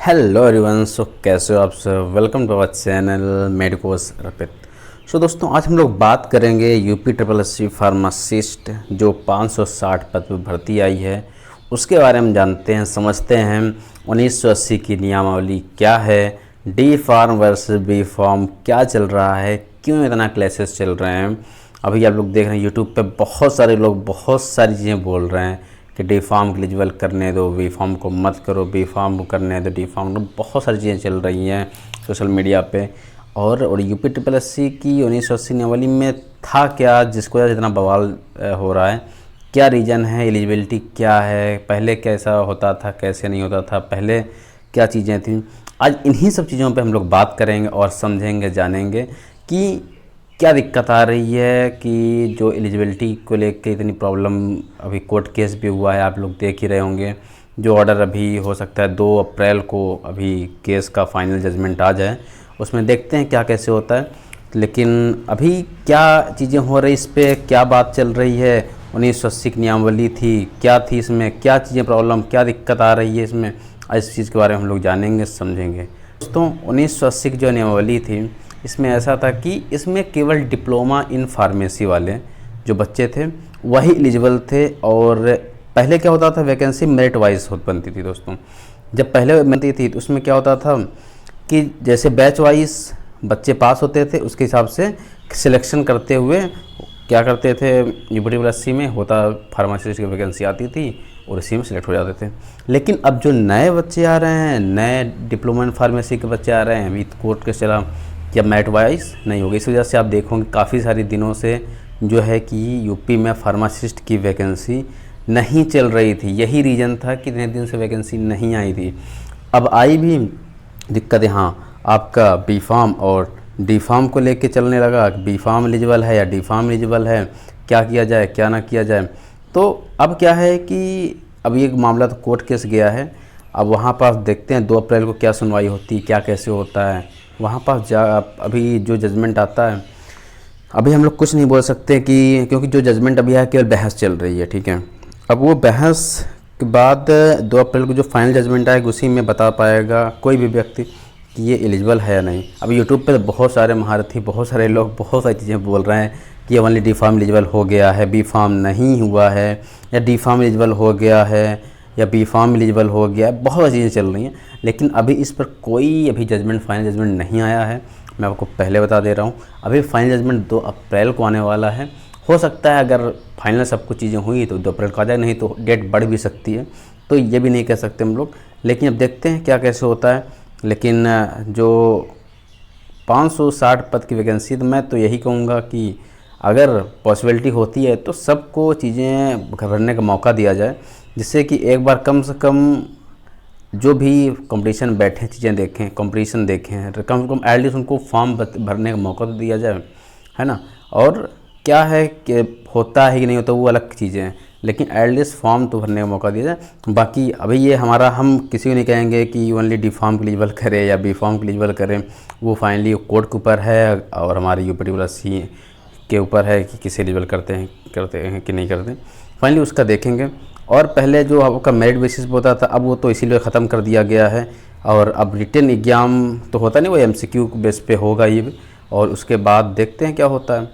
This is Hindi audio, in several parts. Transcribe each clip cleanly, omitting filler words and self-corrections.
Hello everyone. सो कैसे हो आप सब। Welcome to our channel medicos Arpit. So दोस्तों, आज हम लोग बात करेंगे UP triple S C pharmacist जो 560 पद पर भर्ती आई है उसके बारे में जानते हैं, समझते हैं। 1980 की नियमावली क्या है, D form versus B form क्या चल रहा है, क्यों इतना क्लासेस चल रहे हैं। अभी आप लोग देख रहे हैं यूट्यूब पे बहुत सारे लोग बहुत सारी चीज़ें बोल रहे हैं कि डी फार्म को एलिजिबल करने दो, बी फार्म को मत करो, बी फार्म को करने दो, डी फार्म को। बहुत सारी चीज़ें चल रही हैं सोशल मीडिया पे। और यूपी ट्रिपल एस सी की 1980 नियमावली में था क्या जिसको वजह से इतना बवाल हो रहा है, क्या रीज़न है, एलिजिबिलिटी क्या है, पहले कैसा होता था, कैसे नहीं होता था, पहले क्या चीज़ें थी। आज इन्हीं सब चीज़ों पे हम लोग बात करेंगे और समझेंगे, जानेंगे कि क्या दिक्कत आ रही है, कि जो एलिजिबिलिटी को लेकर इतनी प्रॉब्लम। अभी कोर्ट केस भी हुआ है, आप लोग देख ही रहे होंगे। जो ऑर्डर अभी हो सकता है 2 अप्रैल को अभी केस का फाइनल जजमेंट आ जाए, उसमें देखते हैं क्या कैसे होता है। लेकिन अभी क्या चीज़ें हो रही, इस पर क्या बात चल रही है। 1980 की नियमावली थी, क्या थी इसमें, क्या चीज़ें प्रॉब्लम, क्या दिक्कत आ रही है इसमें, इस चीज़ के बारे में हम लोग जानेंगे, समझेंगे। दोस्तों, 1980 की जो नियमावली थी इसमें ऐसा था कि इसमें केवल डिप्लोमा इन फार्मेसी वाले जो बच्चे थे वही एलिजिबल थे। और पहले क्या होता था, वैकेंसी मेरिट वाइज बनती थी। दोस्तों, जब पहले बनती थी तो उसमें क्या होता था कि जैसे बैच वाइज बच्चे पास होते थे, उसके हिसाब से सिलेक्शन करते हुए क्या करते थे, यूपी ट्रिपल एस सी में होता फार्मासिस्ट की वैकेंसी आती थी और इसी में सिलेक्ट हो जाते थे। लेकिन अब जो नए बच्चे आ रहे हैं, नए डिप्लोमा इन फार्मेसी के बच्चे आ रहे हैं, अभी कोर्ट के चला या मेरिट वाइज नहीं होगी। इस वजह से आप देखोगे काफ़ी सारी दिनों से जो है कि यूपी में फार्मासिस्ट की वैकेंसी नहीं चल रही थी। यही रीज़न था कि इतने दिन से वैकेंसी नहीं आई थी। अब आई भी दिक्कत यहाँ आपका बी फार्म और डी फार्म को लेके चलने लगा। बी फार्म एलिजिबल है या डी फार्म एलिजिबल है, क्या किया जाए क्या ना किया जाए। तो अब क्या है कि अब ये मामला तो कोर्ट केस गया है। अब वहाँ पास देखते हैं 2 अप्रैल को क्या सुनवाई होती है, क्या कैसे होता है। वहाँ पास अभी जो जजमेंट आता है, अभी हम लोग कुछ नहीं बोल सकते कि, क्योंकि जो जजमेंट अभी है केवल बहस चल रही है, ठीक है। अब वो बहस के बाद 2 अप्रैल को जो फाइनल जजमेंट आएगा उसी में बता पाएगा कोई भी व्यक्ति कि ये एलिजिबल है या नहीं। अभी यूट्यूब पे बहुत सारे महारथी, बहुत सारे लोग बहुत सारी चीज़ें बोल रहे हैं कि ओनली डी फार्म एलिजिबल हो गया है, बी फार्म नहीं हुआ है, या डी फार्म एलिजिबल हो गया है या बी फार्म एलिजिबल हो गया है। बहुत सारी चीज़ें चल रही हैं, लेकिन अभी इस पर कोई अभी जजमेंट, फाइनल जजमेंट नहीं आया है। मैं आपको पहले बता दे रहा हूँ, अभी फाइनल जजमेंट 2 अप्रैल को आने वाला है। हो सकता है अगर फाइनल सब कुछ चीज़ें हुई तो 2 अप्रैल को आ जाए, नहीं तो डेट बढ़ भी सकती है। तो ये भी नहीं कह सकते हम लोग, लेकिन अब देखते हैं क्या कैसे होता है। लेकिन जो 560 पद की वैकेंसी, तो मैं तो यही कहूँगा कि अगर पॉसिबिलिटी होती है तो सबको चीज़ें भरने का मौका दिया जाए, जिससे कि एक बार कम से कम जो भी कंपटीशन बैठे चीज़ें देखें, कंपटीशन देखें, कम से कम एटलीस्ट उनको फॉर्म भरने का मौका तो दिया जाए, है ना। और क्या है कि होता है कि नहीं होता वो अलग चीज़ें हैं, लेकिन एटलीस्ट फॉर्म तो भरने का मौका दिया जाए। बाकी अभी ये हमारा, हम किसी को नहीं कहेंगे कि ओनली डी फार्म को एलिजिबल करें या बी फार्म को एलिजिबल करें। वो फाइनली कोर्ट के ऊपर है और हमारे यूपी ट्रिपल एस सी के ऊपर है कि किसे एलिजिबल करते हैं कि नहीं करते। फाइनली उसका देखेंगे। और पहले जो आपका मेरिट बेसिस पे होता था, अब वो तो इसीलिए ख़त्म कर दिया गया है। और अब रिटन एग्ज़ाम तो होता नहीं, वो एमसीक्यू बेस पे होगा ये भी, और उसके बाद देखते हैं क्या होता है।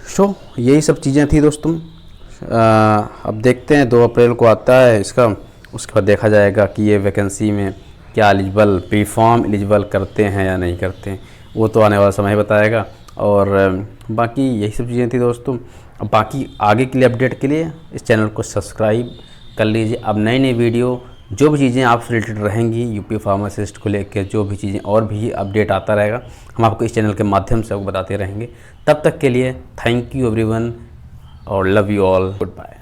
सो यही सब चीज़ें थी दोस्तों। अब देखते हैं 2 अप्रैल को आता है इसका, उसके बाद देखा जाएगा कि ये वैकेंसी में क्या एलिजिबल, बी फार्म एलिजिबल करते हैं या नहीं करते हैं। वो तो आने वाला समय बताएगा। और बाकी यही सब चीज़ें थी दोस्तों। अब बाकी आगे के लिए अपडेट के लिए इस चैनल को सब्सक्राइब कर लीजिए। अब नई नई वीडियो जो भी चीज़ें आपसे रिलेटेड रहेंगी यूपी फार्मासिस्ट को लेकर, जो भी चीज़ें और भी अपडेट आता रहेगा, हम आपको इस चैनल के माध्यम से आपको बताते रहेंगे। तब तक के लिए थैंक यू एवरीवन और love you all, good bye.